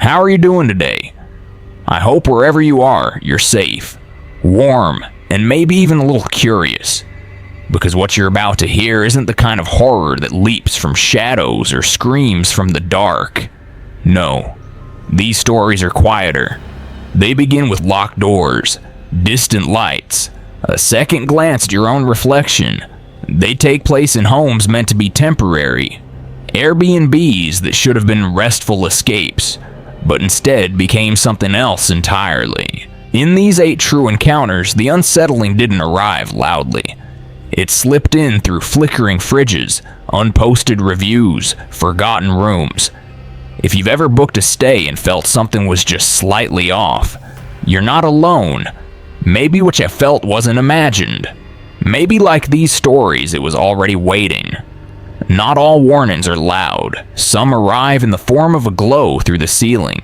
How are you doing today? I hope wherever you are, you're safe, warm, and maybe even a little curious. Because what you're about to hear isn't the kind of horror that leaps from shadows or screams from the dark. No, these stories are quieter. They begin with locked doors, distant lights, a second glance at your own reflection. They take place in homes meant to be temporary, Airbnbs that should have been restful escapes, but instead became something else entirely. In these 8 true encounters, the unsettling didn't arrive loudly. It slipped in through flickering fridges, unposted reviews, forgotten rooms. If you've ever booked a stay and felt something was just slightly off, you're not alone. Maybe what you felt wasn't imagined. Maybe like these stories, it was already waiting. Not all warnings are loud. Some arrive in the form of a glow through the ceiling,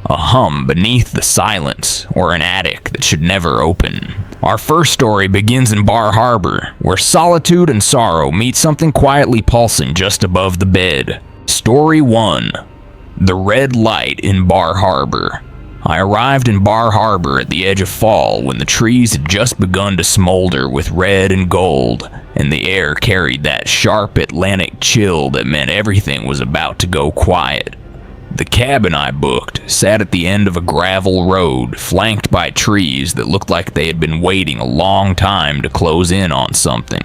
a hum beneath the silence, or an attic that should never open. Our first story begins in Bar Harbor, where solitude and sorrow meet something quietly pulsing just above the bed. Story 1. The Red Light in Bar Harbor. I arrived in Bar Harbor at the edge of fall when the trees had just begun to smolder with red and gold, and the air carried that sharp Atlantic chill that meant everything was about to go quiet. The cabin I booked sat at the end of a gravel road, flanked by trees that looked like they had been waiting a long time to close in on something.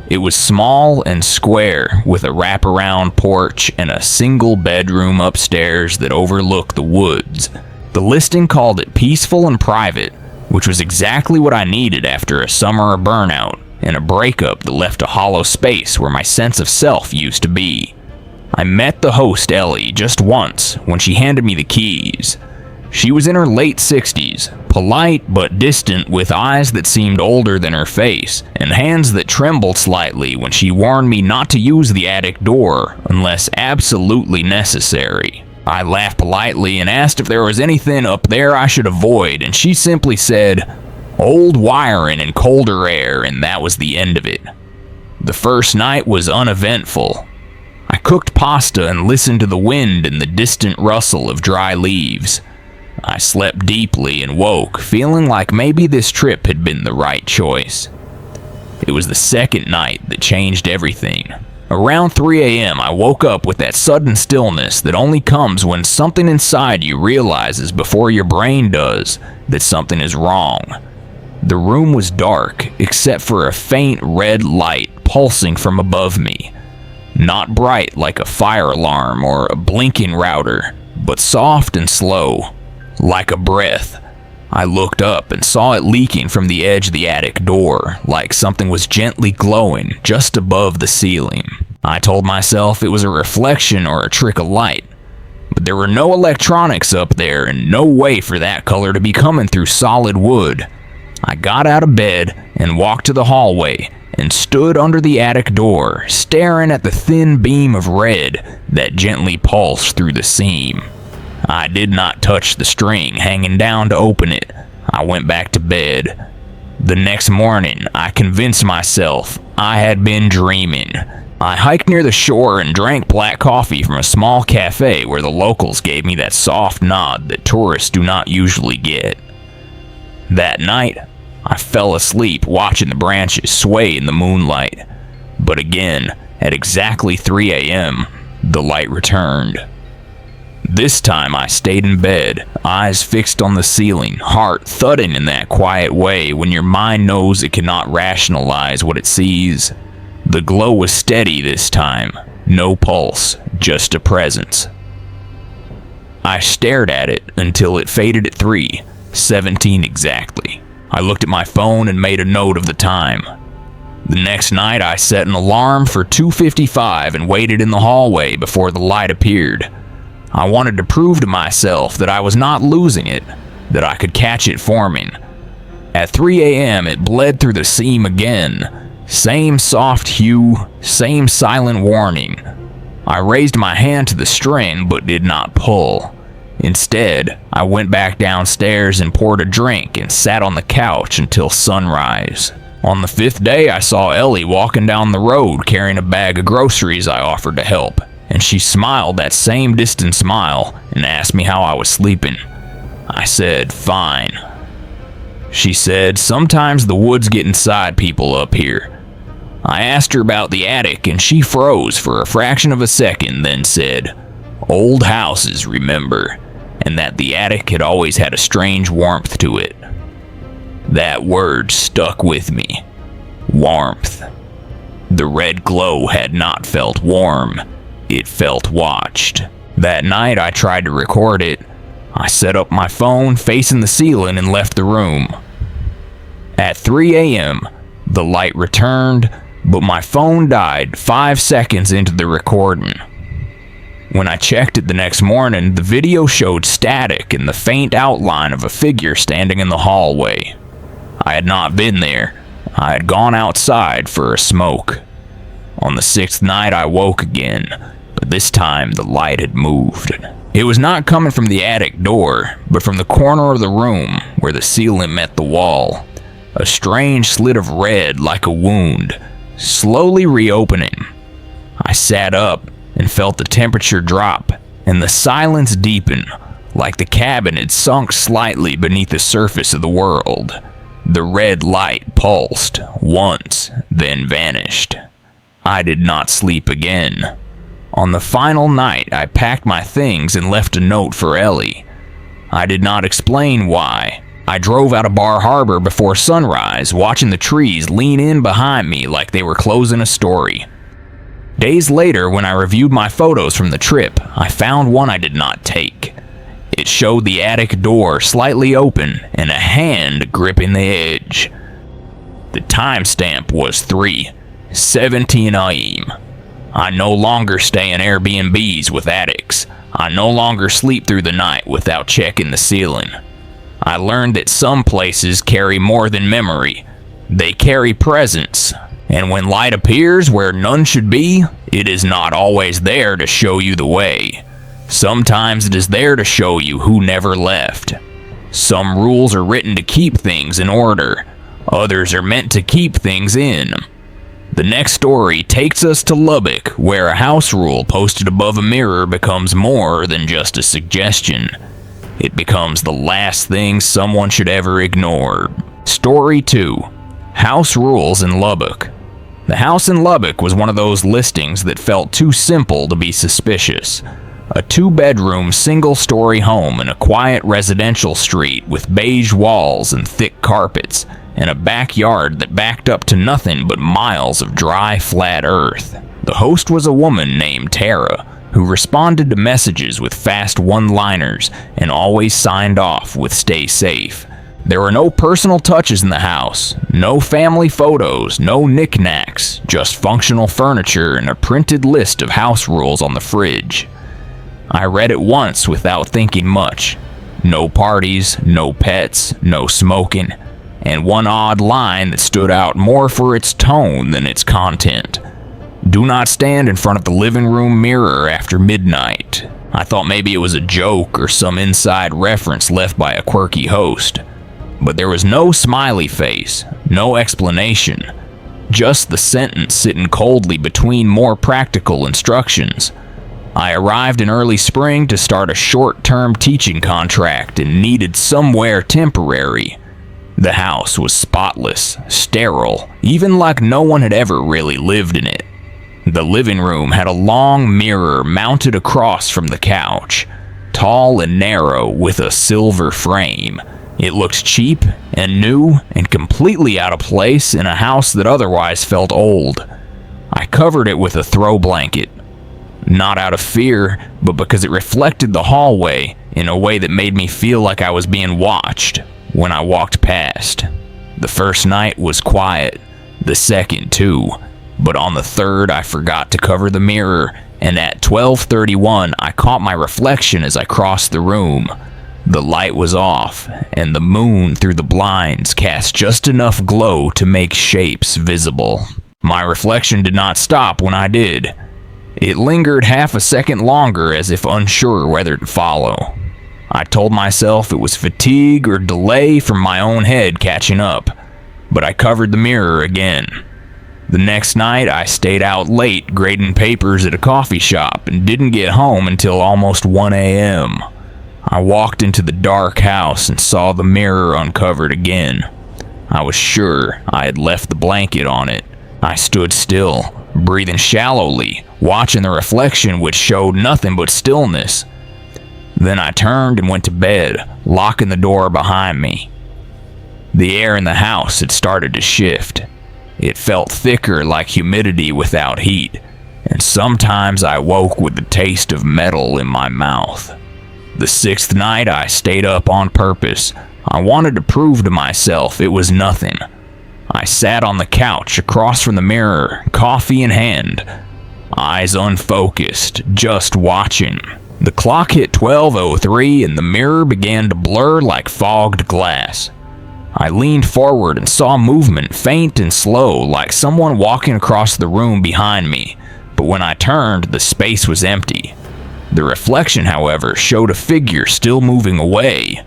It was small and square, with a wraparound porch and a single bedroom upstairs that overlooked the woods. The listing called it peaceful and private, which was exactly what I needed after a summer of burnout and a breakup that left a hollow space where my sense of self used to be. I met the host, Ellie, just once when she handed me the keys. She was in her late 60s, polite but distant, with eyes that seemed older than her face, and hands that trembled slightly when she warned me not to use the attic door unless absolutely necessary. I laughed politely and asked if there was anything up there I should avoid, and she simply said, "Old wiring and colder air," and that was the end of it. The first night was uneventful. I cooked pasta and listened to the wind and the distant rustle of dry leaves. I slept deeply and woke, feeling like maybe this trip had been the right choice. It was the second night that changed everything. Around 3 a.m., I woke up with that sudden stillness that only comes when something inside you realizes before your brain does that something is wrong. The room was dark, except for a faint red light pulsing from above me. Not bright like a fire alarm or a blinking router, but soft and slow, like a breath. I looked up and saw it leaking from the edge of the attic door, like something was gently glowing just above the ceiling. I told myself it was a reflection or a trick of light, but there were no electronics up there and no way for that color to be coming through solid wood. I got out of bed and walked to the hallway and stood under the attic door, staring at the thin beam of red that gently pulsed through the seam. I did not touch the string hanging down to open it. I went back to bed. The next morning, I convinced myself I had been dreaming. I hiked near the shore and drank black coffee from a small cafe where the locals gave me that soft nod that tourists do not usually get. That night, I fell asleep watching the branches sway in the moonlight. But again, at exactly 3 a.m., the light returned. This time I stayed in bed, eyes fixed on the ceiling, heart thudding in that quiet way when your mind knows it cannot rationalize what it sees. The glow was steady this time, no pulse, just a presence. I stared at it until it faded at 3:17 exactly. I looked at my phone and made a note of the time. The next night I set an alarm for 2:55 and waited in the hallway before the light appeared. I wanted to prove to myself that I was not losing it, that I could catch it forming. At 3 a.m. it bled through the seam again. Same soft hue, same silent warning. I raised my hand to the string but did not pull. Instead, I went back downstairs and poured a drink and sat on the couch until sunrise. On the 5th day, I saw Ellie walking down the road carrying a bag of groceries I offered to help, and she smiled that same distant smile and asked me how I was sleeping. I said, fine. She said, sometimes the woods get inside people up here. I asked her about the attic, and she froze for a fraction of a second, then said, old houses, remember, and that the attic had always had a strange warmth to it. That word stuck with me. Warmth. The red glow had not felt warm. It felt watched. That night I tried to record it. I set up my phone facing the ceiling and left the room. At 3 a.m., the light returned, but my phone died 5 seconds into the recording. When I checked it the next morning, the video showed static and the faint outline of a figure standing in the hallway. I had not been there. I had gone outside for a smoke. On the 6th night, I woke again, but this time the light had moved. It was not coming from the attic door, but from the corner of the room where the ceiling met the wall. A strange slit of red like a wound, slowly reopening. I sat up and felt the temperature drop and the silence deepen, like the cabin had sunk slightly beneath the surface of the world. The red light pulsed once, then vanished. I did not sleep again. On the final night, I packed my things and left a note for Ellie. I did not explain why. I drove out of Bar Harbor before sunrise, watching the trees lean in behind me like they were closing a story. Days later, when I reviewed my photos from the trip, I found one I did not take. It showed the attic door slightly open and a hand gripping the edge. The timestamp was 3:17 a.m. I no longer stay in Airbnbs with attics. I no longer sleep through the night without checking the ceiling. I learned that some places carry more than memory. They carry presence. And when light appears where none should be, it is not always there to show you the way. Sometimes it is there to show you who never left. Some rules are written to keep things in order. Others are meant to keep things in. The next story takes us to Lubbock, where a house rule posted above a mirror becomes more than just a suggestion. It becomes the last thing someone should ever ignore. Story 2. House rules in Lubbock. The house in Lubbock was one of those listings that felt too simple to be suspicious. A 2-bedroom, single-story home in a quiet residential street with beige walls and thick carpets, and a backyard that backed up to nothing but miles of dry, flat earth. The host was a woman named Tara, who responded to messages with fast one-liners and always signed off with "stay safe." There were no personal touches in the house, no family photos, no knickknacks, just functional furniture and a printed list of house rules on the fridge. I read it once without thinking much. No parties, no pets, no smoking, and one odd line that stood out more for its tone than its content. Do not stand in front of the living room mirror after midnight. I thought maybe it was a joke or some inside reference left by a quirky host. But there was no smiley face, no explanation, just the sentence sitting coldly between more practical instructions. I arrived in early spring to start a short-term teaching contract and needed somewhere temporary. The house was spotless, sterile, even like no one had ever really lived in it. The living room had a long mirror mounted across from the couch, tall and narrow with a silver frame. It looked cheap and new and completely out of place in a house that otherwise felt old. I covered it with a throw blanket. Not out of fear, but because it reflected the hallway in a way that made me feel like I was being watched when I walked past. The first night was quiet, the second too, but on the third I forgot to cover the mirror, and at 12:31 I caught my reflection as I crossed the room. The light was off, and the moon through the blinds cast just enough glow to make shapes visible. My reflection did not stop when I did. It lingered half a second longer as if unsure whether to follow. I told myself it was fatigue or delay from my own head catching up, but I covered the mirror again. The next night, I stayed out late grading papers at a coffee shop and didn't get home until almost 1 a.m. I walked into the dark house and saw the mirror uncovered again. I was sure I had left the blanket on it. I stood still, breathing shallowly, watching the reflection which showed nothing but stillness. Then I turned and went to bed, locking the door behind me. The air in the house had started to shift. It felt thicker like humidity without heat, and sometimes I woke with the taste of metal in my mouth. The 6th night I stayed up on purpose. I wanted to prove to myself it was nothing. I sat on the couch across from the mirror, coffee in hand, eyes unfocused, just watching. The clock hit 12:03 and the mirror began to blur like fogged glass. I leaned forward and saw movement, faint and slow, like someone walking across the room behind me, but when I turned, the space was empty. The reflection, however, showed a figure still moving away.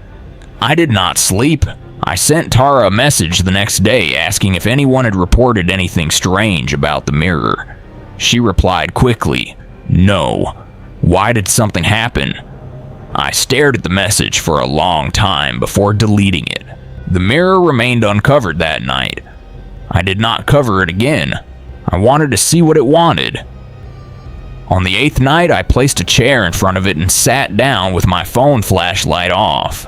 I did not sleep. I sent Tara a message the next day asking if anyone had reported anything strange about the mirror. She replied quickly, "No. Why did something happen?" I stared at the message for a long time before deleting it. The mirror remained uncovered that night. I did not cover it again. I wanted to see what it wanted. On the 8th night, I placed a chair in front of it and sat down with my phone flashlight off.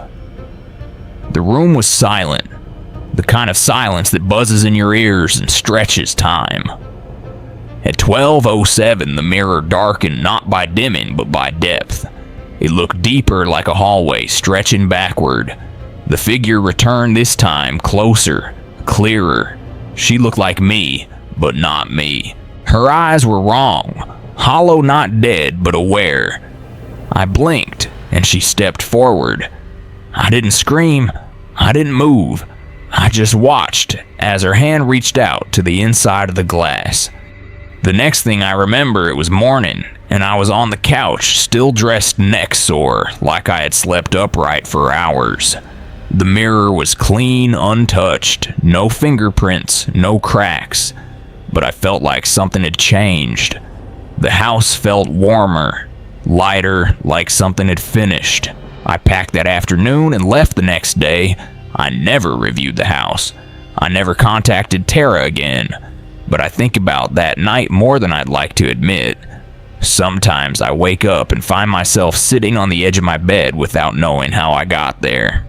The room was silent, the kind of silence that buzzes in your ears and stretches time. At 12:07, the mirror darkened not by dimming but by depth. It looked deeper, like a hallway stretching backward. The figure returned this time, closer, clearer. She looked like me, but not me. Her eyes were wrong, hollow, not dead, but aware. I blinked, and she stepped forward. I didn't scream, I didn't move. I just watched as her hand reached out to the inside of the glass. The next thing I remember, it was morning, and I was on the couch, still dressed neck sore, like I had slept upright for hours. The mirror was clean, untouched, no fingerprints, no cracks, but I felt like something had changed. The house felt warmer, lighter, like something had finished. I packed that afternoon and left the next day. I never reviewed the house. I never contacted Tara again, but I think about that night more than I'd like to admit. Sometimes I wake up and find myself sitting on the edge of my bed without knowing how I got there.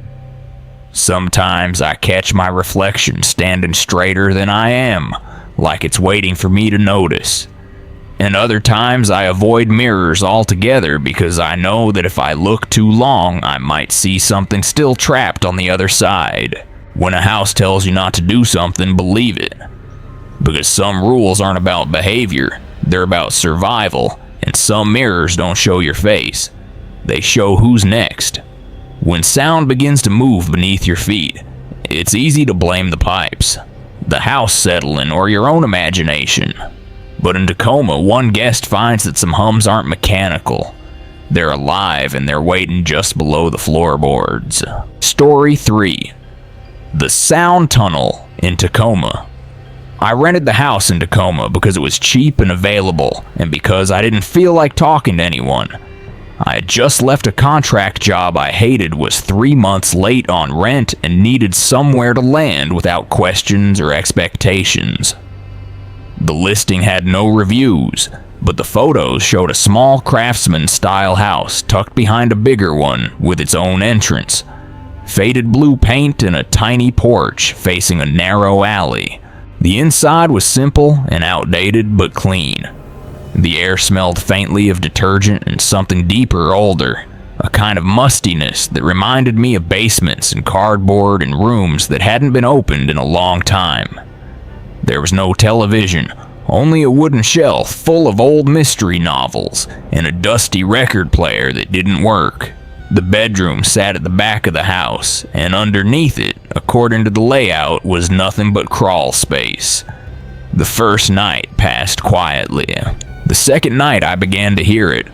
Sometimes I catch my reflection standing straighter than I am, like it's waiting for me to notice. And other times I avoid mirrors altogether because I know that if I look too long, I might see something still trapped on the other side. When a house tells you not to do something, believe it. Because some rules aren't about behavior, they're about survival, and some mirrors don't show your face. They show who's next. When sound begins to move beneath your feet, it's easy to blame the pipes, the house settling, or your own imagination. But in Tacoma, one guest finds that some hums aren't mechanical. They're alive and they're waiting just below the floorboards. Story 3. The Sound Tunnel in Tacoma. I rented the house in Tacoma because it was cheap and available, and because I didn't feel like talking to anyone. I had just left a contract job I hated, was 3 months late on rent, and needed somewhere to land without questions or expectations. The listing had no reviews, but the photos showed a small craftsman-style house tucked behind a bigger one with its own entrance. Faded blue paint and a tiny porch facing a narrow alley. The inside was simple and outdated but clean. The air smelled faintly of detergent and something deeper, older, a kind of mustiness that reminded me of basements and cardboard and rooms that hadn't been opened in a long time. There was no television, only a wooden shelf full of old mystery novels and a dusty record player that didn't work. The bedroom sat at the back of the house, and underneath it, according to the layout, was nothing but crawl space. The first night passed quietly. The second night I began to hear it.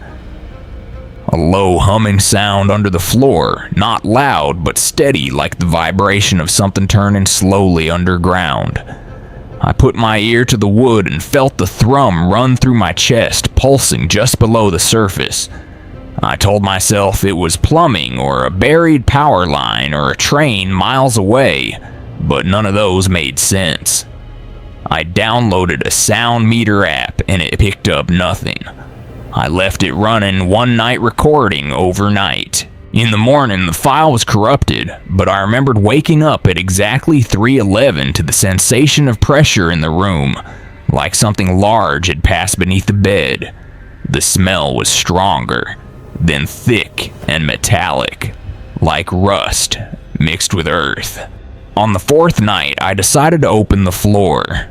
A low humming sound under the floor, not loud but steady like the vibration of something turning slowly underground. I put my ear to the wood and felt the thrum run through my chest, pulsing just below the surface. I told myself it was plumbing or a buried power line or a train miles away, but none of those made sense. I downloaded a sound meter app and it picked up nothing. I left it running one night recording overnight. In the morning, the file was corrupted, but I remembered waking up at exactly 3:11 to the sensation of pressure in the room, like something large had passed beneath the bed. The smell was stronger, then thick and metallic, like rust mixed with earth. On the fourth night, I decided to open the floor.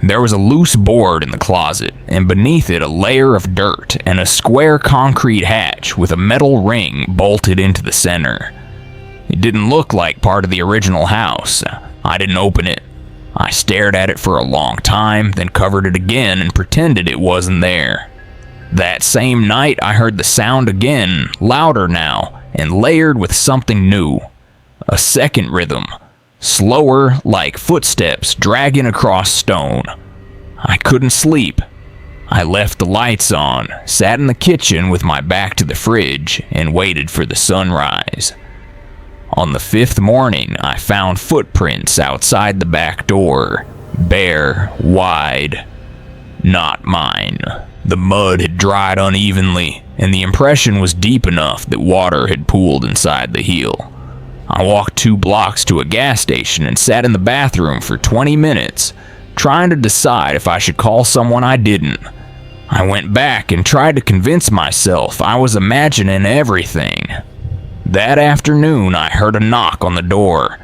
There was a loose board in the closet, and beneath it a layer of dirt and a square concrete hatch with a metal ring bolted into the center. It didn't look like part of the original house. I didn't open it. I stared at it for a long time, then covered it again and pretended it wasn't there. That same night, I heard the sound again, louder now, and layered with something new. A second rhythm. Slower, like footsteps dragging across stone. I couldn't sleep. I left the lights on, sat in the kitchen with my back to the fridge, and waited for the sunrise. On the fifth morning, I found footprints outside the back door, bare, wide. Not mine. The mud had dried unevenly, and the impression was deep enough that water had pooled inside the heel. I walked 2 blocks to a gas station and sat in the bathroom for 20 minutes, trying to decide if I should call someone I didn't. I went back and tried to convince myself I was imagining everything. That afternoon, I heard a knock on the door.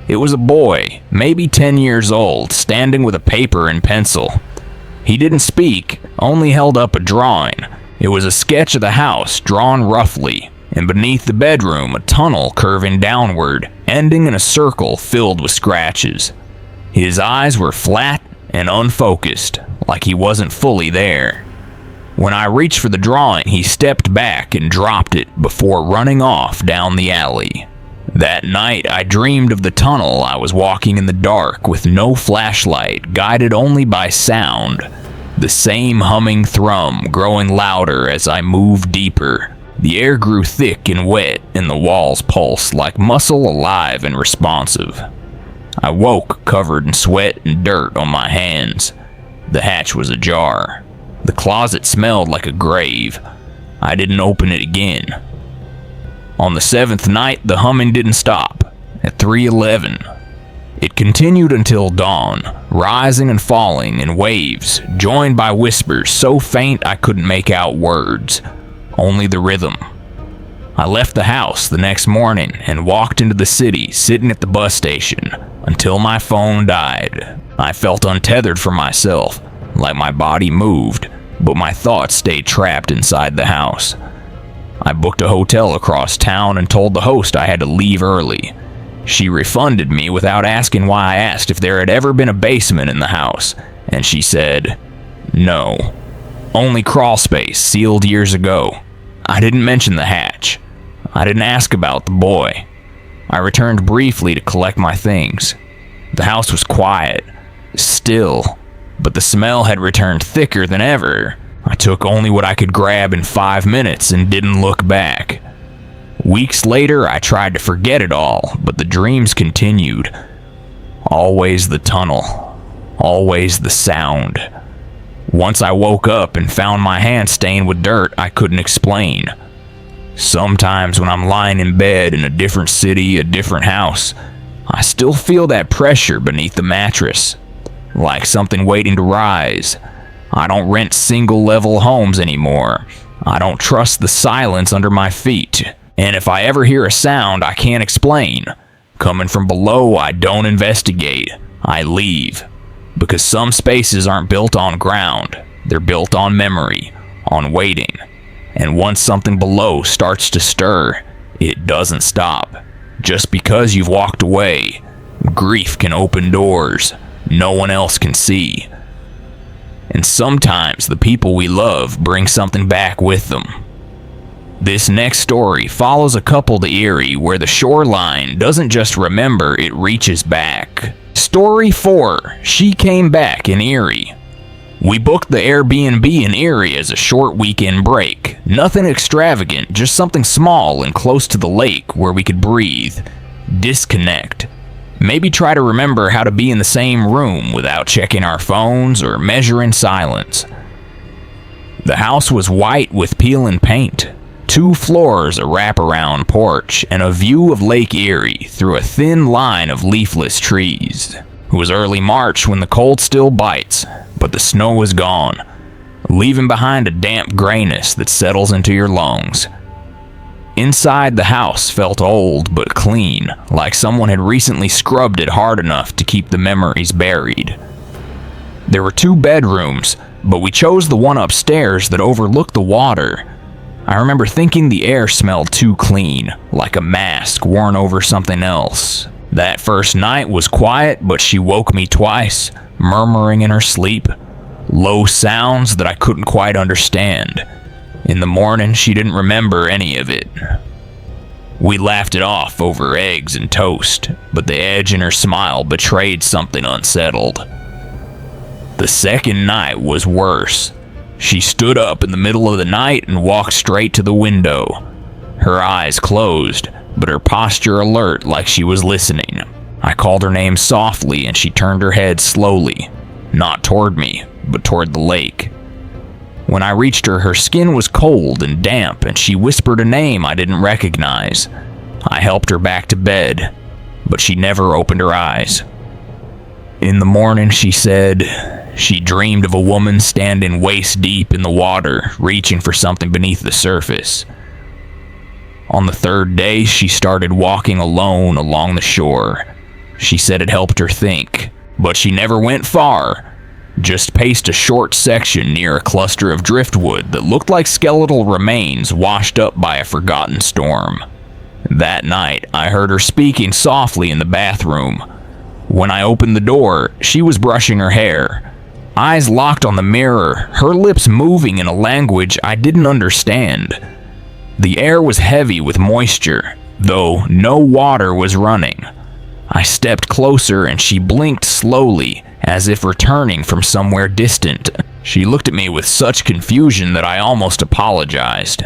It was a boy, maybe 10 years old, standing with a paper and pencil. He didn't speak, only held up a drawing. It was a sketch of the house, drawn roughly, and beneath the bedroom, a tunnel curving downward, ending in a circle filled with scratches. His eyes were flat and unfocused, like he wasn't fully there. When I reached for the drawing, he stepped back and dropped it before running off down the alley. That night, I dreamed of the tunnel. I was walking in the dark with no flashlight, guided only by sound. The same humming thrum growing louder as I moved deeper. The air grew thick and wet, and the walls pulsed like muscle alive and responsive. I woke covered in sweat and dirt on my hands. The hatch was ajar. The closet smelled like a grave. I didn't open it again. On the 7th night, the humming didn't stop. At 3:11, it continued until dawn, rising and falling in waves, joined by whispers so faint I couldn't make out words. Only the rhythm. I left the house the next morning and walked into the city, sitting at the bus station, until my phone died. I felt untethered from myself, like my body moved, but my thoughts stayed trapped inside the house. I booked a hotel across town and told the host I had to leave early. She refunded me without asking why I asked if there had ever been a basement in the house, and she said, no. Only crawl space, sealed years ago. I didn't mention the hatch. I didn't ask about the boy. I returned briefly to collect my things. The house was quiet, still, but the smell had returned thicker than ever. I took only what I could grab in 5 minutes and didn't look back. Weeks later, I tried to forget it all, but the dreams continued. Always the tunnel. Always the sound. Once I woke up and found my hand stained with dirt I couldn't explain. Sometimes when I'm lying in bed in a different city, a different house, I still feel that pressure beneath the mattress, like something waiting to rise. I don't rent single-level homes anymore. I don't trust the silence under my feet. And if I ever hear a sound I can't explain, coming from below, I don't investigate. I leave. Because some spaces aren't built on ground. They're built on memory, on waiting. And once something below starts to stir, it doesn't stop. Just because you've walked away, grief can open doors no one else can see. And sometimes the people we love bring something back with them. This next story follows a couple to Erie where the shoreline doesn't just remember, it reaches back. Story 4. She came back in Erie. We booked the Airbnb in Erie as a short weekend break. Nothing extravagant, just something small and close to the lake where we could breathe, disconnect, maybe try to remember how to be in the same room without checking our phones or measuring silence. The house was white with peel and paint, 2 floors, a wraparound porch, and a view of Lake Erie through a thin line of leafless trees. It was early March when the cold still bites, but the snow was gone, leaving behind a damp grayness that settles into your lungs. Inside, the house felt old but clean, like someone had recently scrubbed it hard enough to keep the memories buried. There were 2 bedrooms, but we chose the one upstairs that overlooked the water. I remember thinking the air smelled too clean, like a mask worn over something else. That first night was quiet, but she woke me twice, murmuring in her sleep, low sounds that I couldn't quite understand. In the morning, she didn't remember any of it. We laughed it off over eggs and toast, but the edge in her smile betrayed something unsettled. The second night was worse. She stood up in the middle of the night and walked straight to the window. Her eyes closed, but her posture alert like she was listening. I called her name softly and she turned her head slowly, not toward me, but toward the lake. When I reached her, her skin was cold and damp and she whispered a name I didn't recognize. I helped her back to bed, but she never opened her eyes. In the morning, she said she dreamed of a woman standing waist deep in the water, reaching for something beneath the surface. On the 3rd day, she started walking alone along the shore. She said it helped her think, but she never went far, just paced a short section near a cluster of driftwood that looked like skeletal remains washed up by a forgotten storm. That night, I heard her speaking softly in the bathroom. When I opened the door, she was brushing her hair, eyes locked on the mirror, her lips moving in a language I didn't understand. The air was heavy with moisture, though no water was running. I stepped closer and she blinked slowly, as if returning from somewhere distant. She looked at me with such confusion that I almost apologized.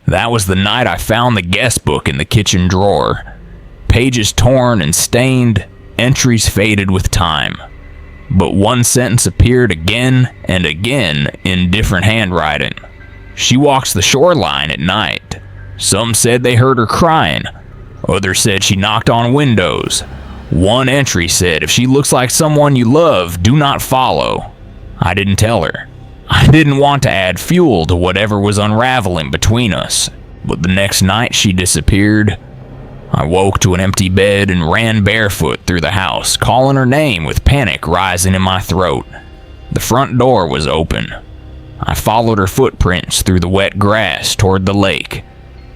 That was the night I found the guest book in the kitchen drawer. Pages torn and stained, entries faded with time. But one sentence appeared again and again in different handwriting. She walks the shoreline at night. Some said they heard her crying. Others said she knocked on windows. One entry said, "If she looks like someone you love, do not follow." I didn't tell her. I didn't want to add fuel to whatever was unraveling between us. But the next night she disappeared. I woke to an empty bed and ran barefoot through the house, calling her name with panic rising in my throat. The front door was open. I followed her footprints through the wet grass toward the lake.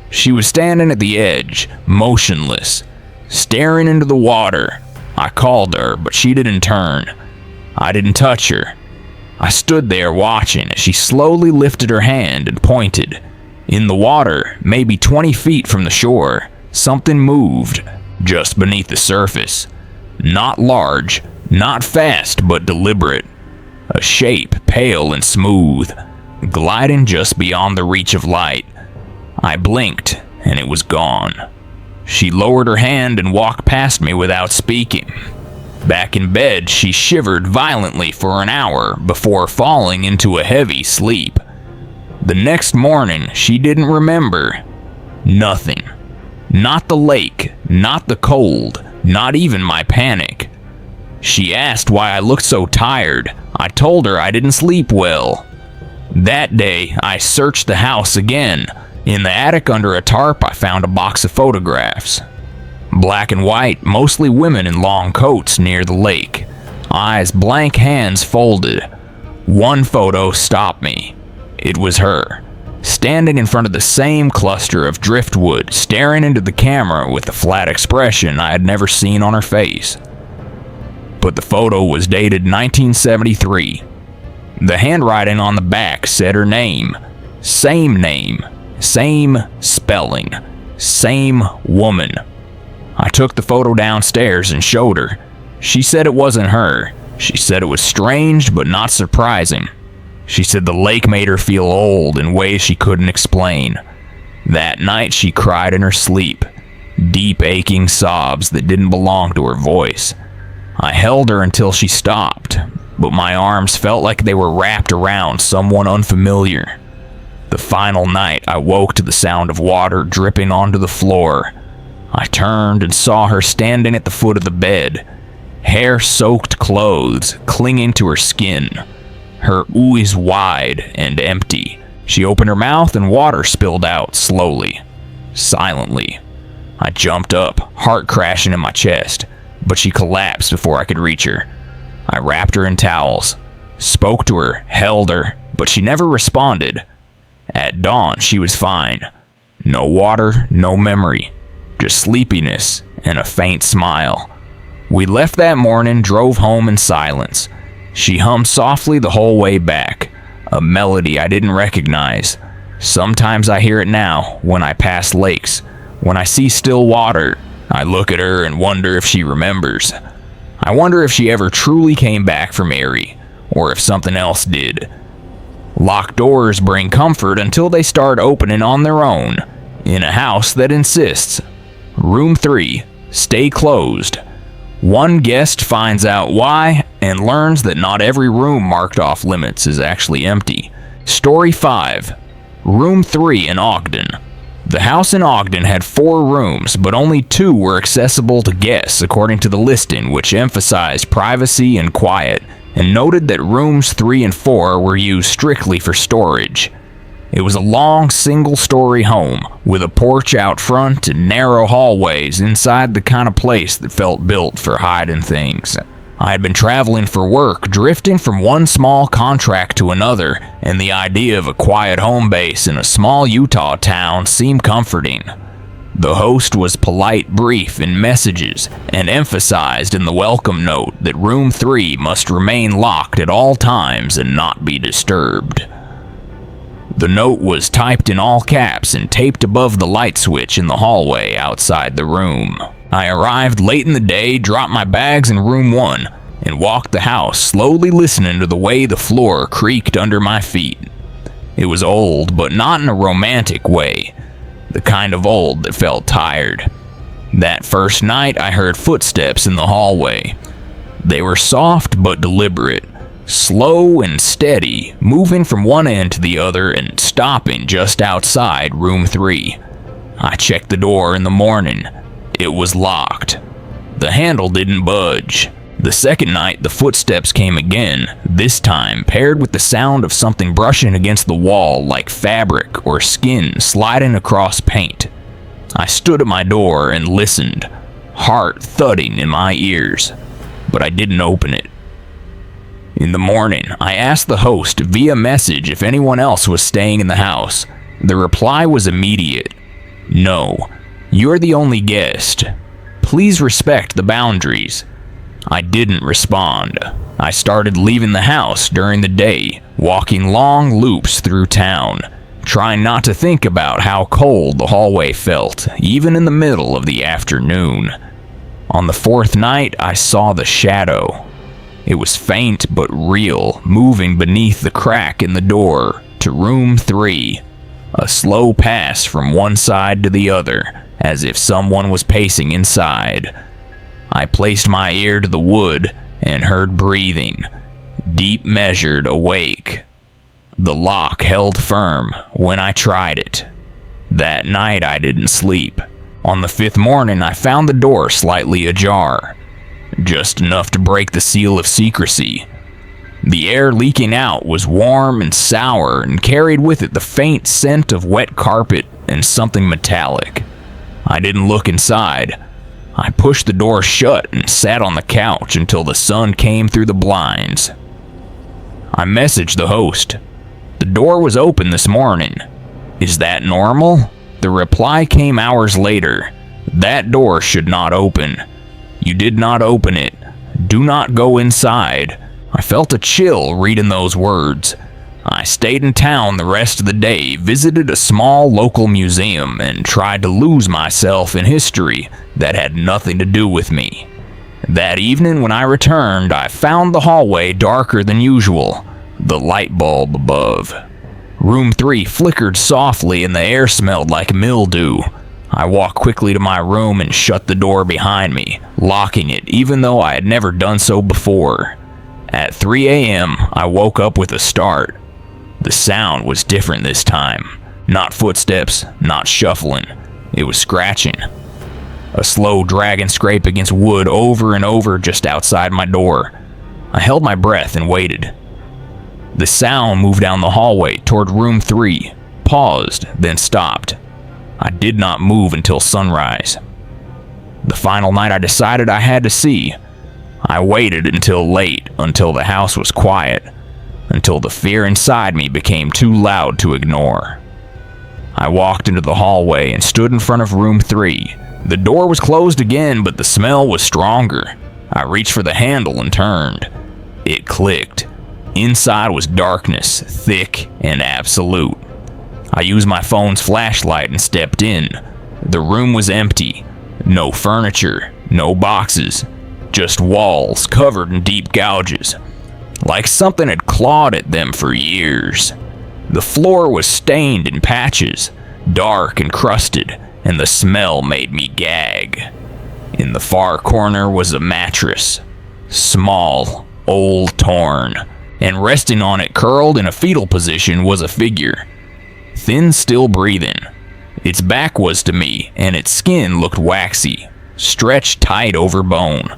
She was standing at the edge, motionless, staring into the water. I called her, but she didn't turn. I didn't touch her. I stood there watching as she slowly lifted her hand and pointed. In the water, maybe 20 feet from the shore, something moved, just beneath the surface. Not large, not fast, but deliberate. A shape, pale and smooth, gliding just beyond the reach of light. I blinked, and it was gone. She lowered her hand and walked past me without speaking. Back in bed, she shivered violently for an hour before falling into a heavy sleep. The next morning, she didn't remember nothing. Not the lake, not the cold, not even my panic. She asked why I looked so tired. I told her I didn't sleep well. That day, I searched the house again. In the attic under a tarp, I found a box of photographs. Black and white, mostly women in long coats near the lake. Eyes blank, hands folded. One photo stopped me. It was her, standing in front of the same cluster of driftwood, staring into the camera with a flat expression I had never seen on her face. But the photo was dated 1973. The handwriting on the back said her name, same spelling, same woman. I took the photo downstairs and showed her. She said it wasn't her. She said it was strange but not surprising. She said the lake made her feel old in ways she couldn't explain. That night she cried in her sleep, deep aching sobs that didn't belong to her voice. I held her until she stopped, but my arms felt like they were wrapped around someone unfamiliar. The final night, I woke to the sound of water dripping onto the floor. I turned and saw her standing at the foot of the bed, hair-soaked clothes clinging to her skin, her eyes wide and empty. She opened her mouth and water spilled out slowly, silently. I jumped up, heart crashing in my chest, but she collapsed before I could reach her. I wrapped her in towels, spoke to her, held her, but she never responded. At dawn, she was fine. No water, no memory, just sleepiness and a faint smile. We left that morning, drove home in silence. She hummed softly the whole way back, a melody I didn't recognize. Sometimes I hear it now when I pass lakes. When I see still water, I look at her and wonder if she remembers. I wonder if she ever truly came back from Erie, or if something else did. Locked doors bring comfort until they start opening on their own, in a house that insists. Room 3, stay closed. One guest finds out why and learns that not every room marked off limits is actually empty. Story 5, Room 3 in Ogden. The house in Ogden had 4 rooms, but only 2 were accessible to guests according to the listing, which emphasized privacy and quiet, and noted that rooms 3 and 4 were used strictly for storage. It was a long, single-story home, with a porch out front and narrow hallways inside, the kind of place that felt built for hiding things. I had been traveling for work, drifting from one small contract to another, and the idea of a quiet home base in a small Utah town seemed comforting. The host was polite, brief in messages, and emphasized in the welcome note that Room 3 must remain locked at all times and not be disturbed. The note was typed in all caps and taped above the light switch in the hallway outside the room. I arrived late in the day, dropped my bags in Room 1, and walked the house, slowly listening to the way the floor creaked under my feet. It was old, but not in a romantic way, the kind of old that felt tired. That first night, I heard footsteps in the hallway. They were soft but deliberate, slow and steady, moving from one end to the other and stopping just outside Room 3. I checked the door in the morning. It was locked. The handle didn't budge. The second night, the footsteps came again, this time paired with the sound of something brushing against the wall like fabric or skin sliding across paint. I stood at my door and listened, heart thudding in my ears, but I didn't open it. In the morning, I asked the host via message if anyone else was staying in the house. The reply was immediate. No, you're the only guest. Please respect the boundaries. I didn't respond. I started leaving the house during the day, walking long loops through town, trying not to think about how cold the hallway felt, even in the middle of the afternoon. On the 4th night, I saw the shadow. It was faint but real, moving beneath the crack in the door to Room 3. A slow pass from one side to the other, as if someone was pacing inside. I placed my ear to the wood and heard breathing, deep measured, awake. The lock held firm when I tried it. That night I didn't sleep. On the 5th morning I found the door slightly ajar, just enough to break the seal of secrecy. The air leaking out was warm and sour and carried with it the faint scent of wet carpet and something metallic. I didn't look inside. I pushed the door shut and sat on the couch until the sun came through the blinds. I messaged the host. The door was open this morning. Is that normal? The reply came hours later. That door should not open. You did not open it. Do not go inside. I felt a chill reading those words. I stayed in town the rest of the day, visited a small local museum, and tried to lose myself in history that had nothing to do with me. That evening when I returned, I found the hallway darker than usual, the light bulb above. Room 3 flickered softly and the air smelled like mildew. I walked quickly to my room and shut the door behind me, locking it even though I had never done so before. At 3 a.m., I woke up with a start. The sound was different this time. Not footsteps, not shuffling. It was scratching. A slow dragging scrape against wood over and over just outside my door. I held my breath and waited. The sound moved down the hallway toward room 3, paused, then stopped. I did not move until sunrise. The final night I decided I had to see. I waited until late, until the house was quiet, until the fear inside me became too loud to ignore. I walked into the hallway and stood in front of room 3. The door was closed again, but the smell was stronger. I reached for the handle and turned. It clicked. Inside was darkness, thick and absolute. I used my phone's flashlight and stepped in. The room was empty. No furniture, no boxes, just walls covered in deep gouges, like something had clawed at them for years. The floor was stained in patches, dark and crusted, and the smell made me gag. In the far corner was a mattress, small, old, torn, and resting on it, curled in a fetal position, was a figure. Thin, still breathing. Its back was to me, and its skin looked waxy, stretched tight over bone.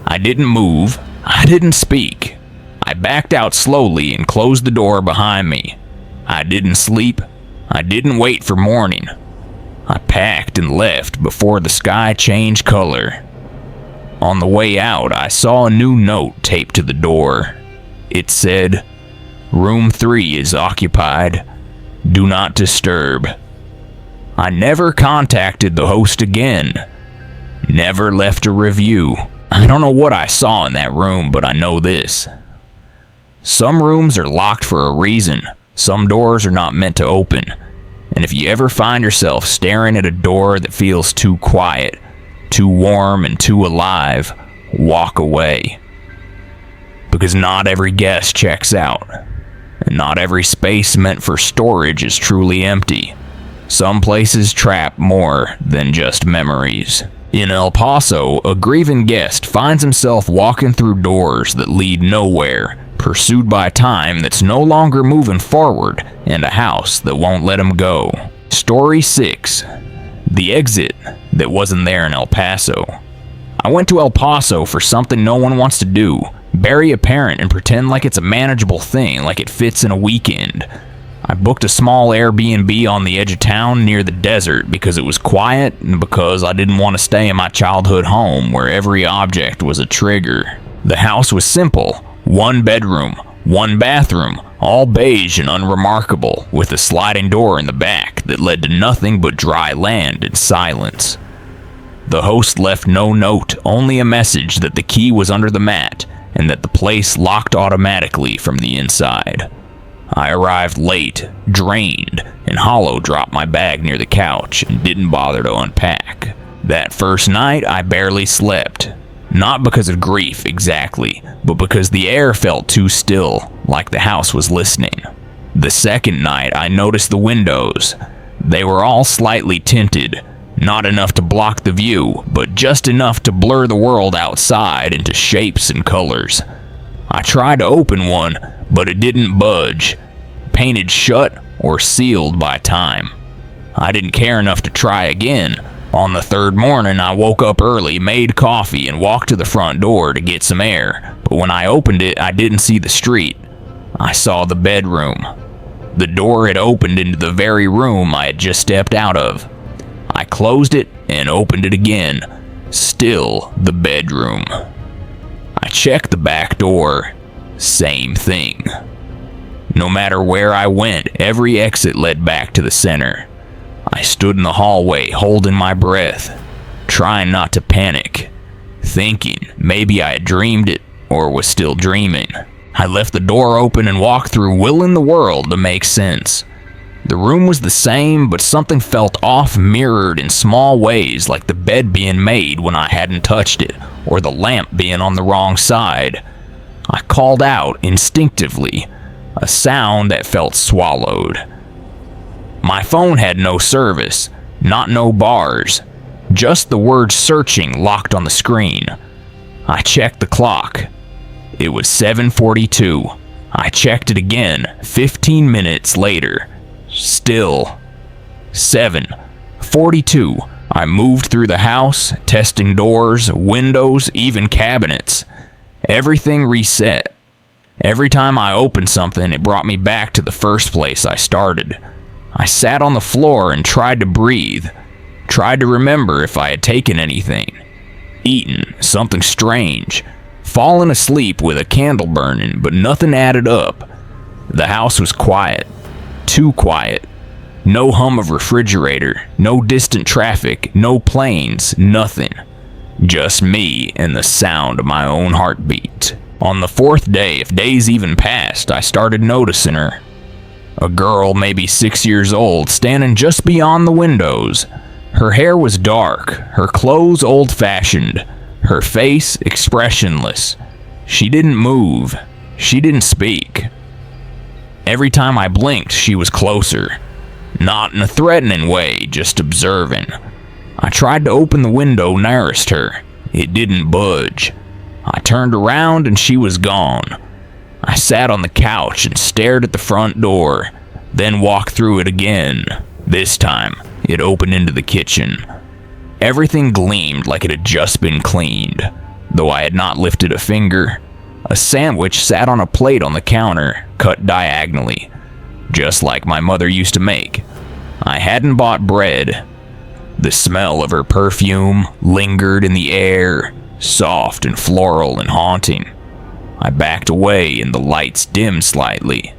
I didn't move. I didn't speak. I backed out slowly and closed the door behind me. I didn't sleep. I didn't wait for morning. I packed and left before the sky changed color. On the way out, I saw a new note taped to the door. It said, "Room 3 is occupied. Do not disturb." I never contacted the host again. Never left a review. I don't know what I saw in that room, but I know this. Some rooms are locked for a reason. Some doors are not meant to open. And if you ever find yourself staring at a door that feels too quiet, too warm, and too alive, walk away. Because not every guest checks out. And not every space meant for storage is truly empty. Some places trap more than just memories. In El Paso, a grieving guest finds himself walking through doors that lead nowhere, pursued by time that's no longer moving forward, and a house that won't let him go. Story 6. The exit that wasn't there in El Paso. I went to El Paso for something no one wants to do. Bury a parent and pretend like it's a manageable thing, like it fits in a weekend. I booked a small Airbnb on the edge of town near the desert because it was quiet and because I didn't want to stay in my childhood home where every object was a trigger. The house was simple. 1 bedroom, 1 bathroom, all beige and unremarkable, with a sliding door in the back that led to nothing but dry land and silence. The host left no note, only a message that the key was under the mat and that the place locked automatically from the inside. I arrived late, drained, and hollow dropped my bag near the couch and didn't bother to unpack. That first night, I barely slept. Not because of grief, exactly, but because the air felt too still, like the house was listening. The second night, I noticed the windows. They were all slightly tinted, not enough to block the view, but just enough to blur the world outside into shapes and colors. I tried to open one, but it didn't budge, painted shut or sealed by time. I didn't care enough to try again. On the third morning, I woke up early, made coffee, and walked to the front door to get some air. But when I opened it, I didn't see the street. I saw the bedroom. The door had opened into the very room I had just stepped out of. I closed it and opened it again. Still the bedroom. I checked the back door. Same thing. No matter where I went, every exit led back to the center. I stood in the hallway, holding my breath, trying not to panic, thinking maybe I had dreamed it or was still dreaming. I left the door open and walked through, willing the world to make sense. The room was the same, but something felt off, mirrored in small ways, like the bed being made when I hadn't touched it, or the lamp being on the wrong side. I called out instinctively, a sound that felt swallowed. My phone had no service, not no bars, just the word searching locked on the screen. I checked the clock. It was 7:42. I checked it again 15 minutes later. Still 7:42. I moved through the house, testing doors, windows, even cabinets. Everything reset. Every time I opened something, it brought me back to the first place I started. I sat on the floor and tried to breathe. Tried to remember if I had taken anything. Eaten something strange. Fallen asleep with a candle burning, but nothing added up. The house was quiet. Too quiet. No hum of refrigerator, no distant traffic, no planes, nothing. Just me and the sound of my own heartbeat. On the fourth day, if days even passed, I started noticing her. A girl, maybe 6 years old, standing just beyond the windows. Her hair was dark, her clothes old-fashioned, her face expressionless. She didn't move. She didn't speak. Every time I blinked, she was closer. Not in a threatening way, just observing. I tried to open the window nearest her. It didn't budge. I turned around and she was gone. I sat on the couch and stared at the front door, then walked through it again. This time, it opened into the kitchen. Everything gleamed like it had just been cleaned, though I had not lifted a finger. A sandwich sat on a plate on the counter, cut diagonally, just like my mother used to make. I hadn't bought bread. The smell of her perfume lingered in the air, soft and floral and haunting. I backed away and the lights dimmed slightly.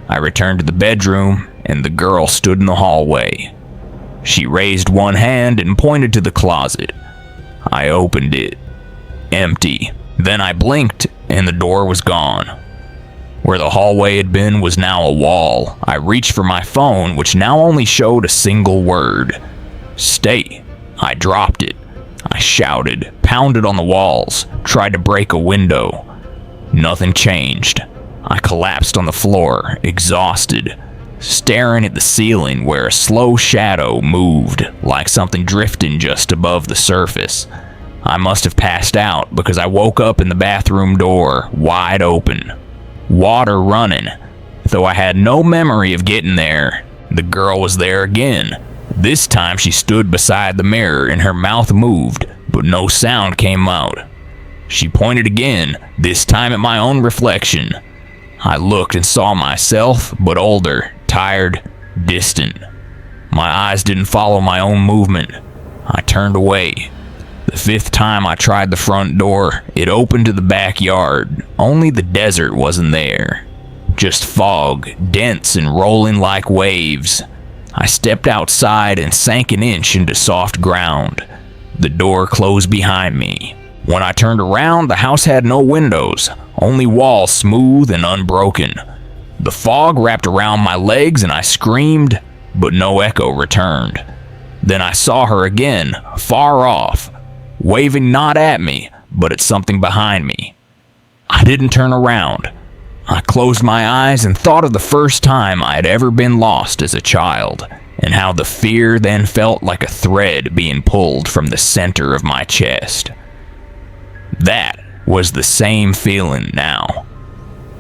I returned to the bedroom and the girl stood in the hallway. She raised one hand and pointed to the closet. I opened it. Empty. Then I blinked and the door was gone. Where the hallway had been was now a wall. I reached for my phone, which now only showed a single word. Stay. I dropped it. I shouted, pounded on the walls, tried to break a window. Nothing changed. I collapsed on the floor, exhausted, staring at the ceiling where a slow shadow moved, like something drifting just above the surface. I must have passed out because I woke up in the bathroom door, wide open. Water running. Though I had no memory of getting there, the girl was there again. This time she stood beside the mirror and her mouth moved, but no sound came out. She pointed again, this time at my own reflection. I looked and saw myself, but older, tired, distant. My eyes didn't follow my own movement. I turned away. The fifth time I tried the front door, it opened to the backyard. Only the desert wasn't there. Just fog, dense and rolling like waves. I stepped outside and sank an inch into soft ground. The door closed behind me. When I turned around, the house had no windows, only walls smooth and unbroken. The fog wrapped around my legs and I screamed, but no echo returned. Then I saw her again, far off, waving not at me, but at something behind me. I didn't turn around. I closed my eyes and thought of the first time I had ever been lost as a child, and how the fear then felt like a thread being pulled from the center of my chest. That was the same feeling now.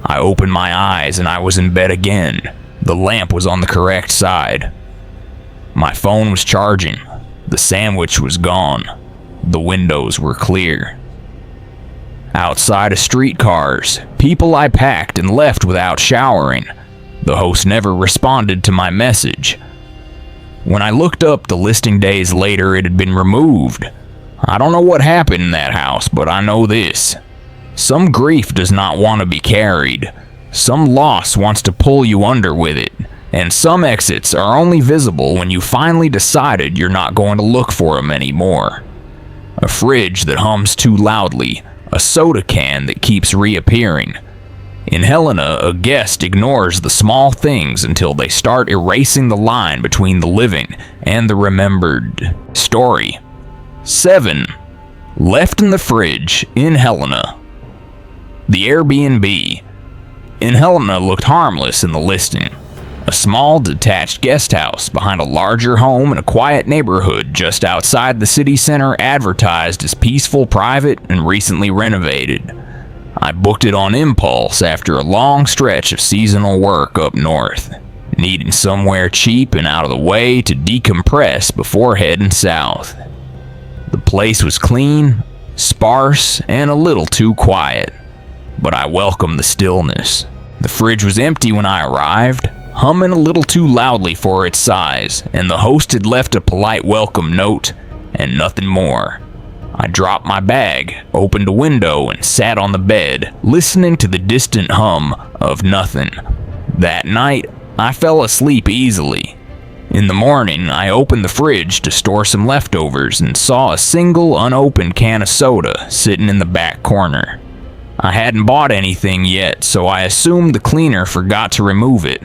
I opened my eyes and I was in bed again. The lamp was on the correct side. My phone was charging. The sandwich was gone. The windows were clear. Outside of streetcars, people I packed and left without showering. The host never responded to my message. When I looked up the listing days later, it had been removed. I don't know what happened in that house, but I know this. Some grief does not want to be carried. Some loss wants to pull you under with it. And some exits are only visible when you finally decided you're not going to look for them anymore. A fridge that hums too loudly. A soda can that keeps reappearing. In Helena, a guest ignores the small things until they start erasing the line between the living and the remembered. Story 7. Left in the Fridge in Helena. The Airbnb in Helena looked harmless in the listing. A small detached guest house behind a larger home in a quiet neighborhood just outside the city center, advertised as peaceful, private, and recently renovated. I booked it on impulse after a long stretch of seasonal work up north, needing somewhere cheap and out of the way to decompress before heading south. The place was clean, sparse, and a little too quiet, but I welcomed the stillness. The fridge was empty when I arrived, humming a little too loudly for its size, and the host had left a polite welcome note and nothing more. I dropped my bag, opened a window, and sat on the bed, listening to the distant hum of nothing. That night, I fell asleep easily. In the morning, I opened the fridge to store some leftovers and saw a single unopened can of soda sitting in the back corner. I hadn't bought anything yet, so I assumed the cleaner forgot to remove it.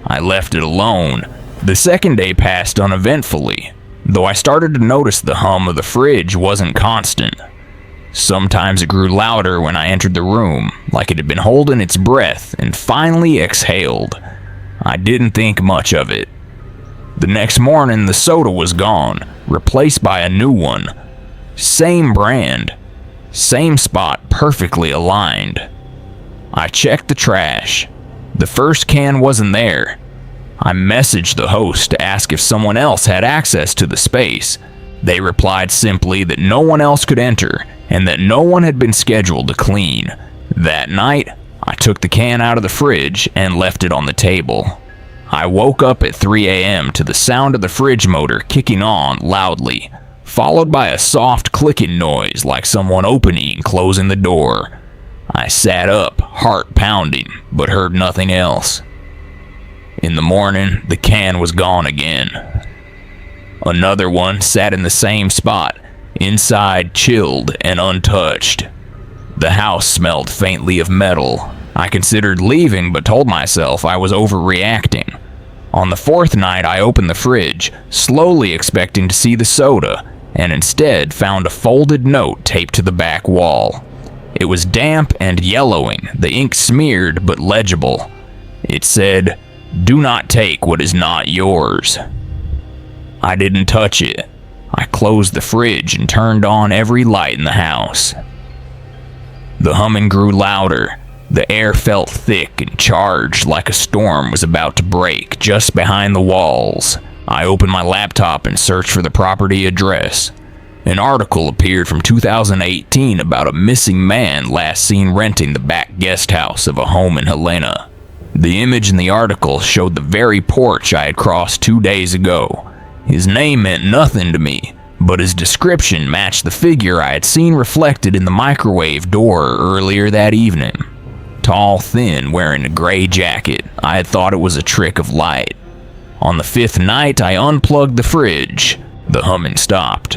I left it alone. The second day passed uneventfully, though I started to notice the hum of the fridge wasn't constant. Sometimes it grew louder when I entered the room, like it had been holding its breath and finally exhaled. I didn't think much of it. The next morning, the soda was gone, replaced by a new one. Same brand, same spot, perfectly aligned. I checked the trash. The first can wasn't there. I messaged the host to ask if someone else had access to the space. They replied simply that no one else could enter and that no one had been scheduled to clean. That night, I took the can out of the fridge and left it on the table. I woke up at 3 a.m. to the sound of the fridge motor kicking on loudly, followed by a soft clicking noise like someone opening and closing the door. I sat up, heart pounding, but heard nothing else. In the morning, the can was gone again. Another one sat in the same spot, inside chilled and untouched. The house smelled faintly of metal. I considered leaving, but told myself I was overreacting. On the fourth night, I opened the fridge, slowly expecting to see the soda, and instead found a folded note taped to the back wall. It was damp and yellowing, the ink smeared but legible. It said, "Do not take what is not yours." I didn't touch it. I closed the fridge and turned on every light in the house. The humming grew louder. The air felt thick and charged, like a storm was about to break just behind the walls. I opened my laptop and searched for the property address. An article appeared from 2018 about a missing man last seen renting the back guest house of a home in Helena. The image in the article showed the very porch I had crossed 2 days ago. His name meant nothing to me, but his description matched the figure I had seen reflected in the microwave door earlier that evening. Tall, thin, wearing a gray jacket, I had thought it was a trick of light. On the fifth night, I unplugged the fridge. The humming stopped.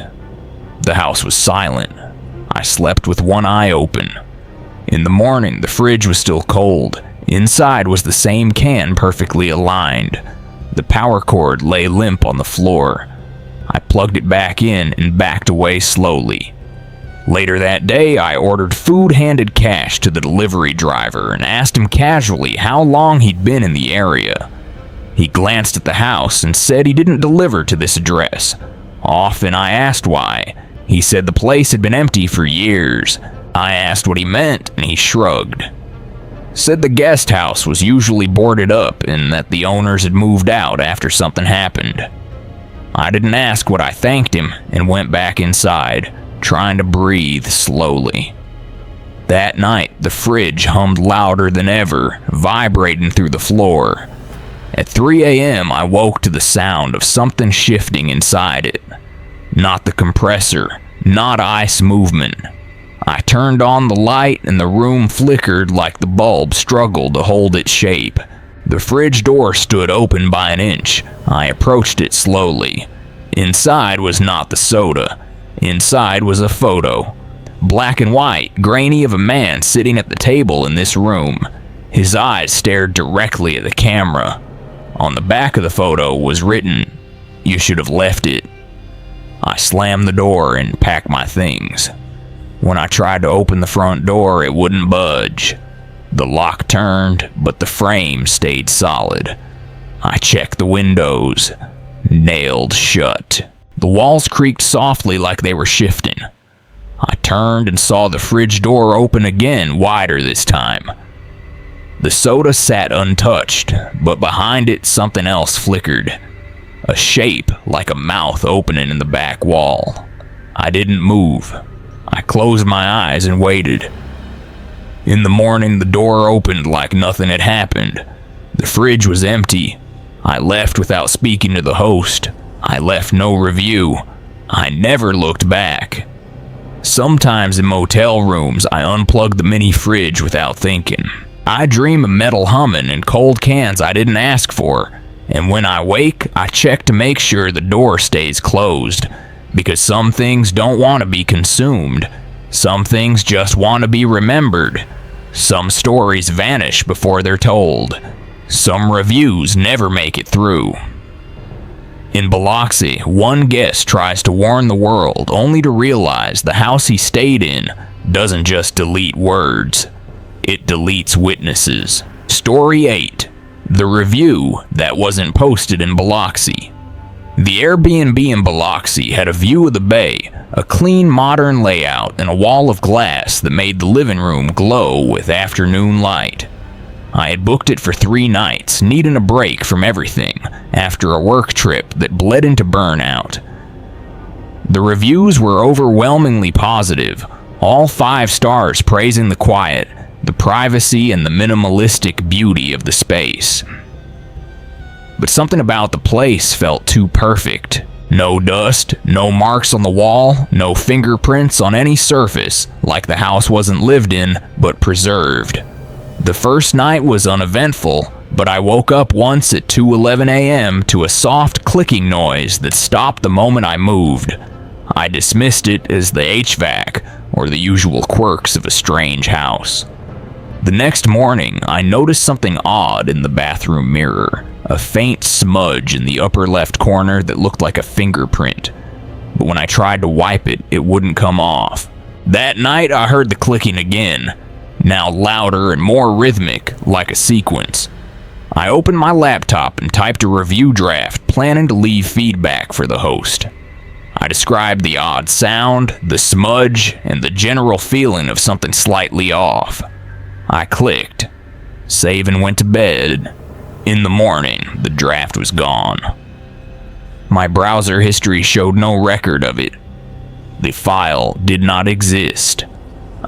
The house was silent. I slept with one eye open. In the morning, the fridge was still cold. Inside was the same can perfectly aligned. The power cord lay limp on the floor. I plugged it back in and backed away slowly. Later that day, I ordered food handed cash to the delivery driver and asked him casually how long he'd been in the area. He glanced at the house and said he didn't deliver to this address. Often I asked why. He said the place had been empty for years. I asked what he meant, and he shrugged. Said the guest house was usually boarded up and that the owners had moved out after something happened. I didn't ask what I thanked him and went back inside, trying to breathe slowly. That night, the fridge hummed louder than ever, vibrating through the floor. At 3 a.m., I woke to the sound of something shifting inside it. Not the compressor, not ice movement. I turned on the light and the room flickered like the bulb struggled to hold its shape. The fridge door stood open by an inch. I approached it slowly. Inside was not the soda. Inside was a photo. Black and white, grainy, of a man sitting at the table in this room. His eyes stared directly at the camera. On the back of the photo was written, "You should have left it." I slammed the door and packed my things. When I tried to open the front door, it wouldn't budge. The lock turned, but the frame stayed solid. I checked the windows. Nailed shut. The walls creaked softly like they were shifting. I turned and saw the fridge door open again, wider this time. The soda sat untouched, but behind it something else flickered. A shape like a mouth opening in the back wall. I didn't move. I closed my eyes and waited. In the morning, the door opened like nothing had happened. The fridge was empty. I left without speaking to the host. I left no review. I never looked back. Sometimes in motel rooms, I unplug the mini fridge without thinking. I dream of metal humming and cold cans I didn't ask for. And when I wake, I check to make sure the door stays closed. Because some things don't want to be consumed. Some things just want to be remembered. Some stories vanish before they're told. Some reviews never make it through. In Biloxi, one guest tries to warn the world only to realize the house he stayed in doesn't just delete words. It deletes witnesses. Story 8. The review that wasn't posted in Biloxi. The Airbnb in Biloxi had a view of the bay, a clean modern layout, and a wall of glass that made the living room glow with afternoon light. I had booked it for 3 nights, needing a break from everything after a work trip that bled into burnout. The reviews were overwhelmingly positive, all 5 stars praising the quiet, the privacy, and the minimalistic beauty of the space. But something about the place felt too perfect. No dust, no marks on the wall, no fingerprints on any surface, like the house wasn't lived in, but preserved. The first night was uneventful, but I woke up once at 2:11 a.m. to a soft clicking noise that stopped the moment I moved. I dismissed it as the HVAC, or the usual quirks of a strange house. The next morning, I noticed something odd in the bathroom mirror. A faint smudge in the upper left corner that looked like a fingerprint. But when I tried to wipe it, it wouldn't come off. That night, I heard the clicking again, now louder and more rhythmic, like a sequence. I opened my laptop and typed a review draft, planning to leave feedback for the host. I described the odd sound, the smudge, and the general feeling of something slightly off. I clicked, save, and went to bed. In the morning, the draft was gone. My browser history showed no record of it. The file did not exist.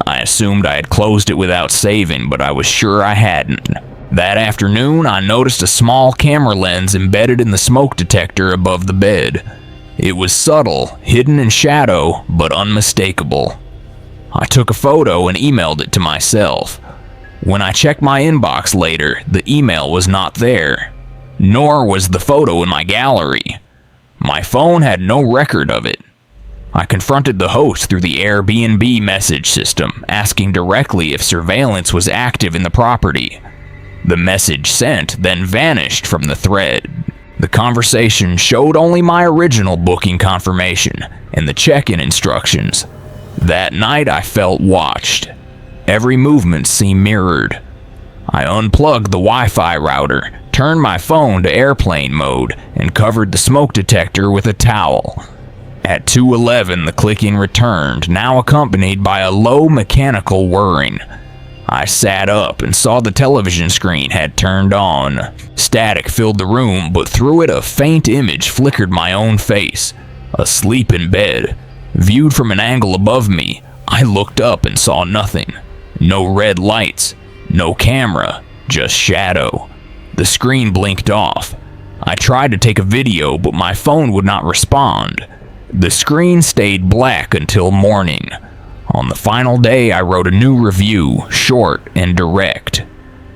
I assumed I had closed it without saving, but I was sure I hadn't. That afternoon, I noticed a small camera lens embedded in the smoke detector above the bed. It was subtle, hidden in shadow, but unmistakable. I took a photo and emailed it to myself. When I checked my inbox later, the email was not there, nor was the photo in my gallery. My phone had no record of it. I confronted the host through the Airbnb message system, asking directly if surveillance was active in the property. The message sent then vanished from the thread. The conversation showed only my original booking confirmation and the check-in instructions. That night I felt watched. Every movement seemed mirrored. I unplugged the Wi-Fi router, turned my phone to airplane mode, and covered the smoke detector with a towel. At 2:11, the clicking returned, now accompanied by a low mechanical whirring. I sat up and saw the television screen had turned on. Static filled the room, but through it a faint image flickered my own face, asleep in bed. Viewed from an angle above me, I looked up and saw nothing. No red lights, no camera, just shadow. The screen blinked off. I tried to take a video, but my phone would not respond. The screen stayed black until morning. On the final day, I wrote a new review, short and direct.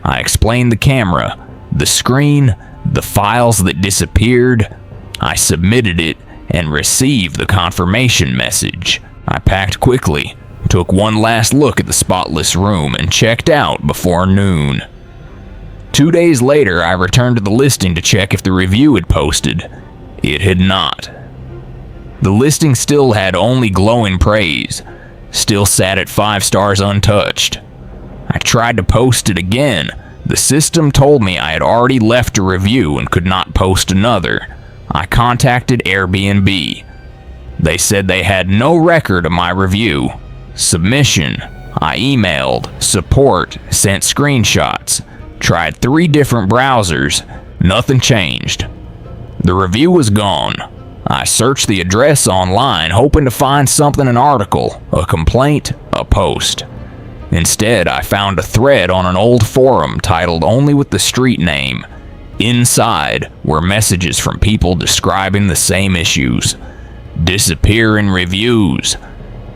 I explained the camera, the screen, the files that disappeared. I submitted it and received the confirmation message. I packed quickly, took one last look at the spotless room, and checked out before noon. 2 days later, I returned to the listing to check if the review had posted. It had not. The listing still had only glowing praise, still sat at 5 stars untouched. I tried to post it again. The system told me I had already left a review and could not post another. I contacted Airbnb. They said they had no record of my review. Submission. I emailed, support, sent screenshots, tried 3 different browsers. Nothing changed. The review was gone. I searched the address online, hoping to find something, an article, a complaint, a post. Instead, I found a thread on an old forum titled only with the street name. Inside were messages from people describing the same issues. Disappearing reviews.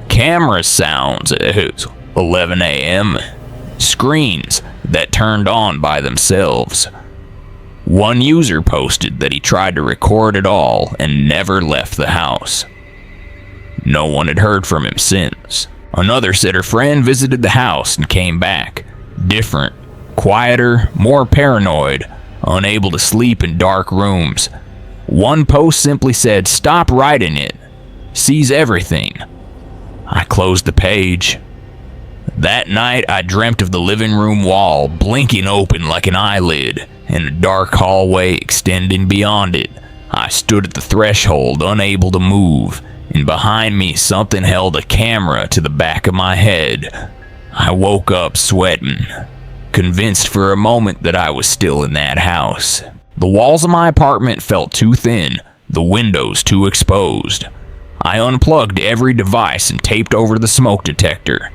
Camera sounds at 11 a.m. Screens that turned on by themselves. One user posted that he tried to record it all and never left the house. No one had heard from him since. Another said her friend visited the house and came back. Different, quieter, more paranoid, unable to sleep in dark rooms. One post simply said, "Stop writing it. Sees everything." I closed the page. That night, I dreamt of the living room wall blinking open like an eyelid, and a dark hallway extending beyond it. I stood at the threshold, unable to move, and behind me something held a camera to the back of my head. I woke up sweating, convinced for a moment that I was still in that house. The walls of my apartment felt too thin, the windows too exposed. I unplugged every device and taped over the smoke detector.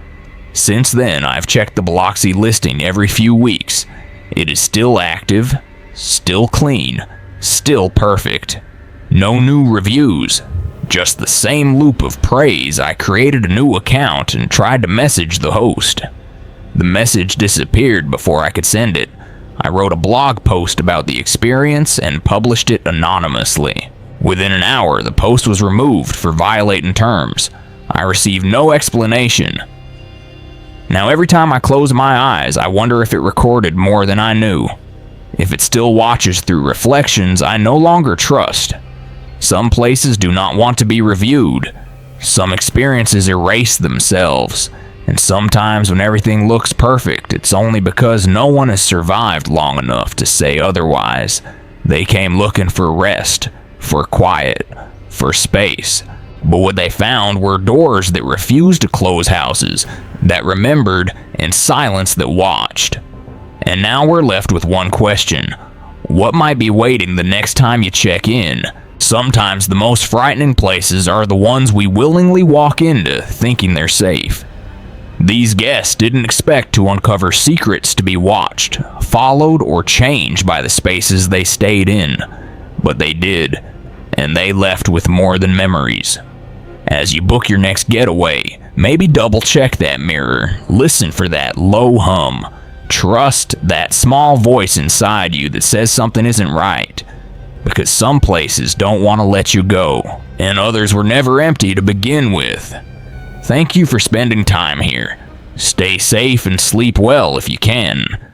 Since then, I've checked the Biloxi listing every few weeks. It is still active, still clean, still perfect. No new reviews, just the same loop of praise. I created a new account and tried to message the host. The message disappeared before I could send it. I wrote a blog post about the experience and published it anonymously. Within an hour, the post was removed for violating terms. I received no explanation. Now every time I close my eyes, I wonder if it recorded more than I knew. If it still watches through reflections I no longer trust. Some places do not want to be reviewed. Some experiences erase themselves. And sometimes when everything looks perfect, it's only because no one has survived long enough to say otherwise. They came looking for rest, for quiet, for space. But what they found were doors that refused to close, houses that remembered, and silence that watched. And now we're left with one question. What might be waiting the next time you check in? Sometimes the most frightening places are the ones we willingly walk into thinking they're safe. These guests didn't expect to uncover secrets to be watched, followed, or changed by the spaces they stayed in. But they did, and they left with more than memories. As you book your next getaway, maybe double-check that mirror, listen for that low hum. Trust that small voice inside you that says something isn't right. Because some places don't want to let you go, and others were never empty to begin with. Thank you for spending time here. Stay safe and sleep well if you can.